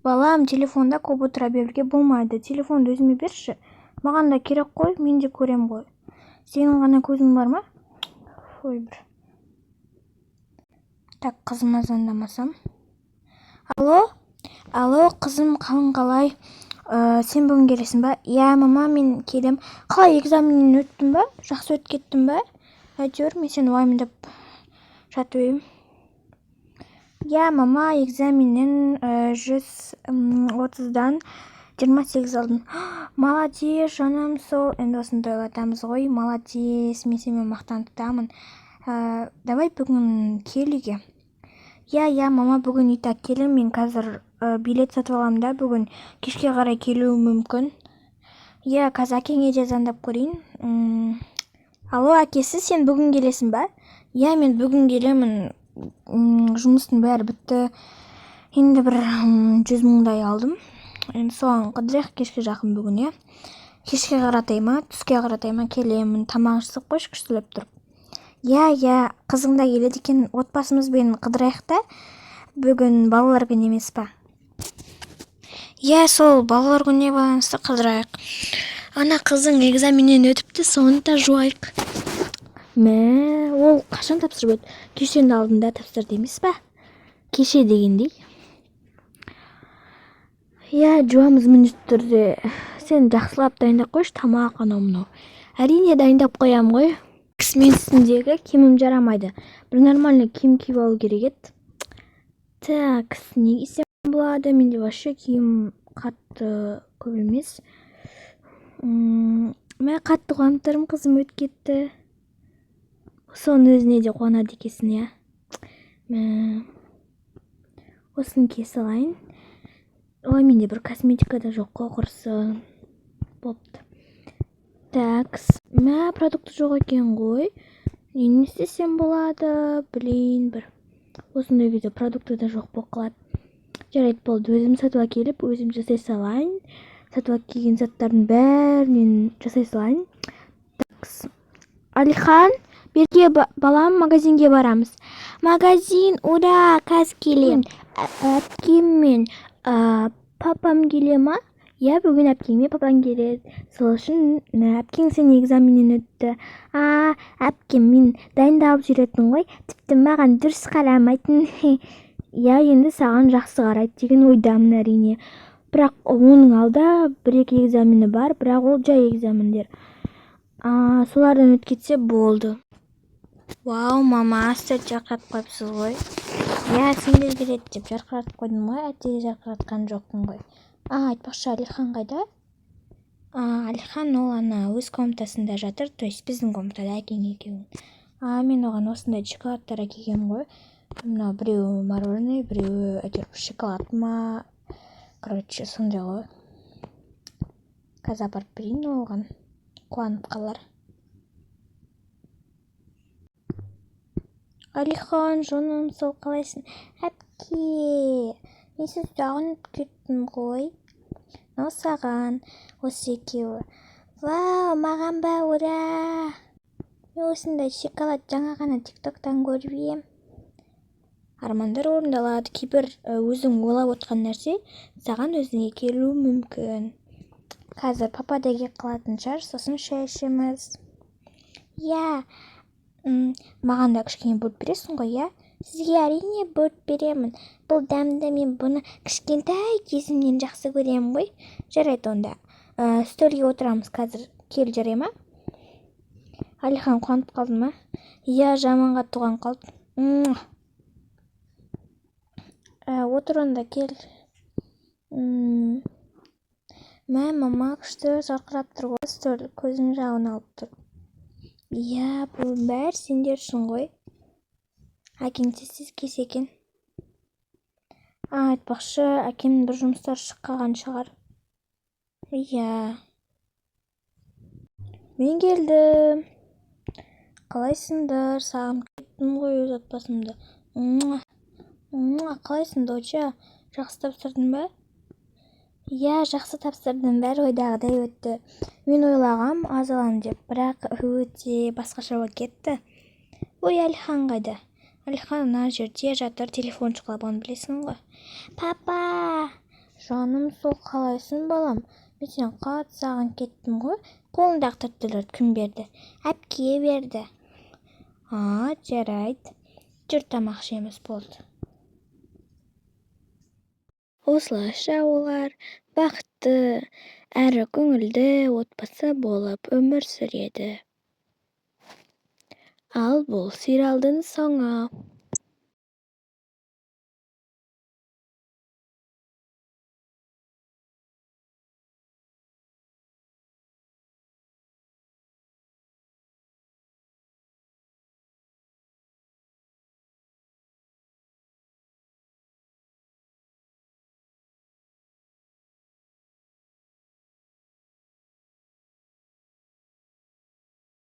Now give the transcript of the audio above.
Балам, телефонда көп отыра беруге болмайды. Телефонду өзүмө берши. Маған да керек қой, мен де көрем ғой. Сенің ғана көзің бар ма? Ой, бір. Так, қызыма звондамасам. Алло, қызым, қалың қалай? Сен бүгін келесің ба? Я, мама, мен келем. Қалай, экзаменнен өттің ба? Жақсы өтіп кеттің ба? Әйтеуір, мен сені уайымдап жатып едім. Я, мама, экзаменнен 130-дан 28 алдым. Молодец, жаным, сол. Енді осыны тойлатамыз ғой. Молодец, мен сені мақтан тұтамын. Давай бүгін кел үйге. Я, мама, бүгін итак келем. Мен қазір билет сатып аламын да, бүгін кешке қарай келуім мүмкін. Я, қазір әкеңе де звондап көрейін. Алло, әкесі, сен бүгін келесің ба? Я, мен бүгін келемін. Жұмыстың бәрі бітті. Енді бір 100 мыңдай алдым. Енді соған қыдырайық кешке жақын бүгін, я. Кешке қаратай ма, түске қаратай ма келемін. Тамақ ішіп қойшы күштілеп тұрып. Я, қызың да келеді екен, отбасымызбен қыдырайық та. Бүгін балалар күні емес па? Я, сол балалар күніне байланысты қыдырайық. Ана қызың экзаменнен өтіпті, соны да жуайық. Ол қашан тапсырып өтті? Кешенді алдында тапсырды емес па? Кеше дегендей. Я, жуамыз міндетті түрде. Сен жақсылап дайындап қойшы, тамақ анау мынау. Әрине дайындап қоям ғой. Мен үстіндегі киімім жарамайды. Бір нормальный киім киіп алу керек еді. Так, не кисем болады? Менде вообще киім қатты көп емес. Мен қатты қуанып қызым өтіп кетті. Соның өзіне де қуанады екесін, я. Осыны кие салайын. Ой, менде бір косметика да жоқ қой, құрсын. Бопты. Так, продукты жоқ екен ғой. Не істесем болады? Блин, бір. Осындай кезде продукты да жоқ болып қалады. Жарайды, болды. Өзім сатып әкеліп, өзім жасай салайын. Сатып әкелген заттардың бәрінен жасай салайын. Так, Алихан, берге балам, магазинге барамыз. Магазин, ура, қазір келем. Әпкем мен папам келе ма? Я, бүгін әпкең мен папаң келеді. Сол үшін әпкең сен экзаменнен өтті. Әпкем мен дайындалып жүретін ғой. Тіпті маған дұрыс қарамайтын. Я, енді саған жақсы қарайды деген ойдамын әрине. Бірақ оның алда 1-2 экзамені бар, бірақ ол жай экзамендер. Солардан өткетсе болды. Вау, мама, астыр жарқыратып қойыпсыз ғой. Я, сендер келеді деп жарқыратып қойдым ғой, әттеге жарқыратқан жоқпын ғой. Айтпақшы, Алихан қайда? Алихан ол ана өз комнатасында жатыр, то есть біздің комнатада әкең екеуің. Мен оған осындай шоколадтар әкелгем ғой. Мына біреуі мороженое, біреуі әйтеуір шоколад ма. Короче, сондай ғой. Қазір апарып берейін оған. Қуанып қалар. Алихан, жоным, сол қалайсың? Әпке, мен сіз жағынып кеттім ғой. Саған осы екеуі. Вау, маған ба, ура! Мен осындай шоколад жаңа ғана тиктоктан көріп ем. Армандар орындалады. Кейбір өзің ойлап отқан нәрсе саған өзіңе келуі мүмкін. Қазір папа да келіп қалатын шығар, сосын шай ішеміз. Я, маған да кішкене бөліп бересің ғой, я? Сізге әрине бөліп беремін. Бұл дәмді, мен бұны кішкентай кезімнен жақсы көрем ғой. Жарайды онда. Стөлге отырамыз қазір. Кел, жарай ма? Алихан қуанып қалдың ма? Я, жаманға туған қалды. Отыр онда, кел. Мама, күшті жарқырап тұр ғой, стөл көзің жағын алып тұр. Я, бұл бәр сендер үшін ғой. Әкең тез кесе екен. Айтпақшы, әкемнің бір жұмыстар шыққан шығар. Я. Мен келдім. Қалайсыңдар? Сағынып кеттім ғой өз отбасымды. Қалайсың, доча? Жақсы тапсырдың ба? Я, жақсы тапсырдым, бәрі ойдағыдай өтті. Мен ойлағам аз алам деп, бірақ өте басқаша болып кетті. Ой, Алихан қайда? Алихан ана жерде жатыр, телефон шықлап, оны білесің ғой. Папа, Жаным сол, қалайсың балам? Мен сені қатты сағынып кеттім ғой. Қолыңдағы тәттілерді кім берді? Әпке берді. Жарайды. Жүр, тамақ ішеміз, болды. Осылайша олар бақытты әрі көңілді отбасы болып өмір сүреді. Ал бұл сериалдың соңы.